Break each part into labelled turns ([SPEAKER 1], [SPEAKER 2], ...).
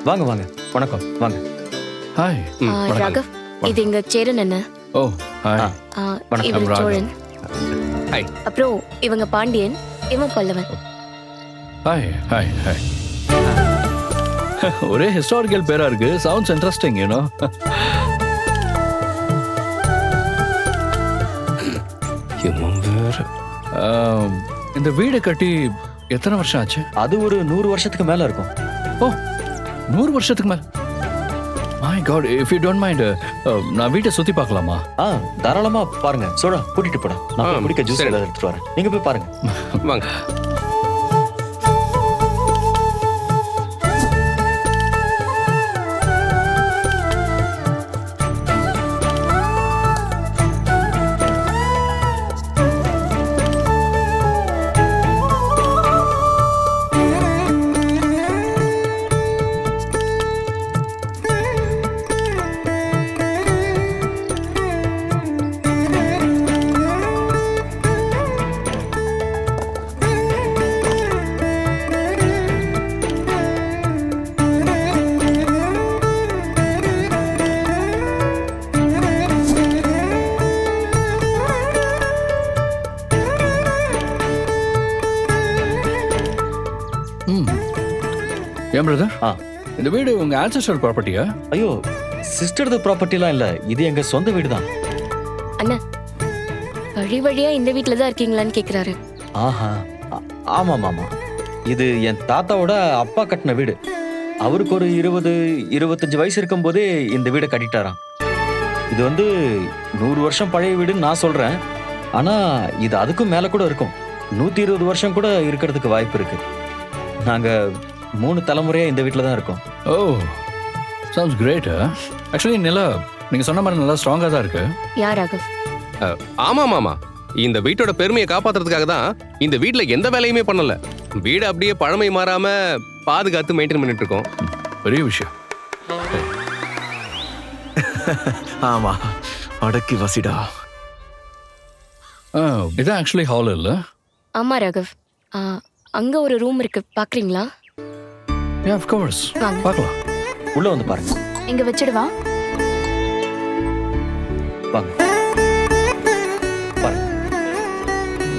[SPEAKER 1] வாங்க வாங்க, வணக்கம், வாங்க.
[SPEAKER 2] ஹாய்.
[SPEAKER 3] ராகவ், இது எங்க சேரன் அண்ணன்.
[SPEAKER 2] Oh hi.
[SPEAKER 1] வணக்கம்,
[SPEAKER 3] இவன்
[SPEAKER 2] ராகவ்.
[SPEAKER 3] சோழன்.
[SPEAKER 4] ஹாய்.
[SPEAKER 3] அப்புறம் இவங்க பாண்டியன், இவன் பல்லவன்.
[SPEAKER 2] Hi hi hi. ஒரே ஹிஸ்டாரிக்கல் பேரா இருக்கு. Sounds interesting you know. இந்த வீடு கட்டி எத்தனை வருஷம் ஆச்சு?
[SPEAKER 1] அது ஒரு 100 வருஷத்துக்கு மேல இருக்கும்.
[SPEAKER 2] ஓ 100 வருஷத்துக்கு மேல. My God, if you don't mind நான் வீட்டை சுத்தி பார்க்கலாமா?
[SPEAKER 1] தாராளமா பாருங்க. சோழா கூட்டிட்டு போடா. நான் போய் குடிக்க ஜூஸ்
[SPEAKER 4] சரி.
[SPEAKER 1] ஏதாவது எடுத்துட்டு வரேன். நீங்க போய் பாருங்க.
[SPEAKER 4] வாங்க.
[SPEAKER 2] ஏன் பிரதர்,
[SPEAKER 1] ஆ.
[SPEAKER 2] இந்த வீடு உங்க ஆன்செஸ்டர் ப்ராப்பர்ட்டியா?
[SPEAKER 1] ஐயோ, சிஸ்டர்து ப்ராப்பர்ட்டிலாம் இல்ல, இது எங்க சொந்த வீடு தான்.
[SPEAKER 3] அண்ணா, வழி வழியா இந்த வீட்ல தான் இருக்கீங்களான்னு கேக்குறாரு.
[SPEAKER 1] ஆஹா, ஆமா மாமா. இது என் தாத்தாவோட அப்பா கட்டின வீடு. அவருக்கு ஒரு 20-25 வயசு இருக்கும் போதே இந்த வீடை கட்டிட்டாராம். இது வந்து 100 வருஷம் பழைய வீடுன்னு நான் சொல்றேன். ஆனா இது அதுக்கும் மேல கூட இருக்கும். 120 வருஷம் கூட இருக்கிறதுக்கு வாய்ப்பு இருக்கு. நாங்க 3 தலைமுறையா இந்த வீட்டில் தான் இருக்கோம்.
[SPEAKER 2] ஓ சவுண்ட்ஸ் கிரேட். ஆக்சுவலி நிலா நீங்க சொன்ன மாதிரி நல்லா ஸ்ட்ராங்கா தான் இருக்கு.
[SPEAKER 3] யார் ராகவ்?
[SPEAKER 4] ஆமா மாமா, இந்த வீட்டோட பெருமையை காப்பாத்துறதுக்காக தான் இந்த வீட்ல எந்த வேலையுமே பண்ணல. வீடு அப்படியே பழமை மாறாம பாதுகாத்து மெயின்டைன் பண்ணிட்டு இருக்கோம்.
[SPEAKER 2] பெரிய விஷயம்.
[SPEAKER 5] ஆமா, அடக்கி வசிடா.
[SPEAKER 2] இதான் ஆக்சுவலி ஹால் இல்ல?
[SPEAKER 3] ஆமா ராகவ், அங்க ஒரு ரூம் இருக்கு, பாக்குறீங்களா?
[SPEAKER 2] Yeah, of course.
[SPEAKER 3] வாங்க.
[SPEAKER 2] பார்க்கலாம்.
[SPEAKER 1] உள்ள வந்து பாருங்க.
[SPEAKER 3] இங்க வச்சிடுவா.
[SPEAKER 1] வாங்க பாருங்க.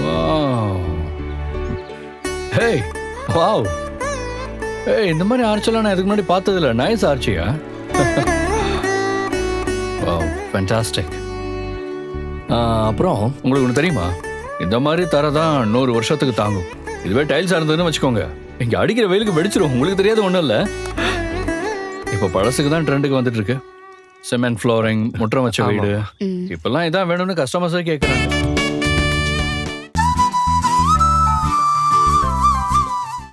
[SPEAKER 2] Wow. Hey, wow. Hey, இந்த மாதிரி ஆர்ச்செல்லாம் நான் இதுக்கு முன்னாடி பார்த்தது இல்ல. நைஸ் ஆர்ச்சியா? Wow, fantastic. அப்புறம் உங்களுக்கு ஒன்று தெரியுமா, இந்த மாதிரி தரதான் 100 வருஷத்துக்கு தாங்கும். இதுவே டைல்ஸ் இருந்ததுன்னு வச்சுக்கோங்க, இங்க அடிக்கிற வெயிலுக்கு வெடிச்சிரும். உங்களுக்கு தெரியாத ஒன்றும் இல்லை. இப்போ பழசுக்கு தான் ட்ரெண்டுக்கு வந்துட்டு இருக்கு. சிமெண்ட் ஃப்ளோரிங், முற்றம் வச்ச வீடு. இப்பெல்லாம் இதான் வேணும்னு கஸ்டமர்ஸே கேட்குறாங்க.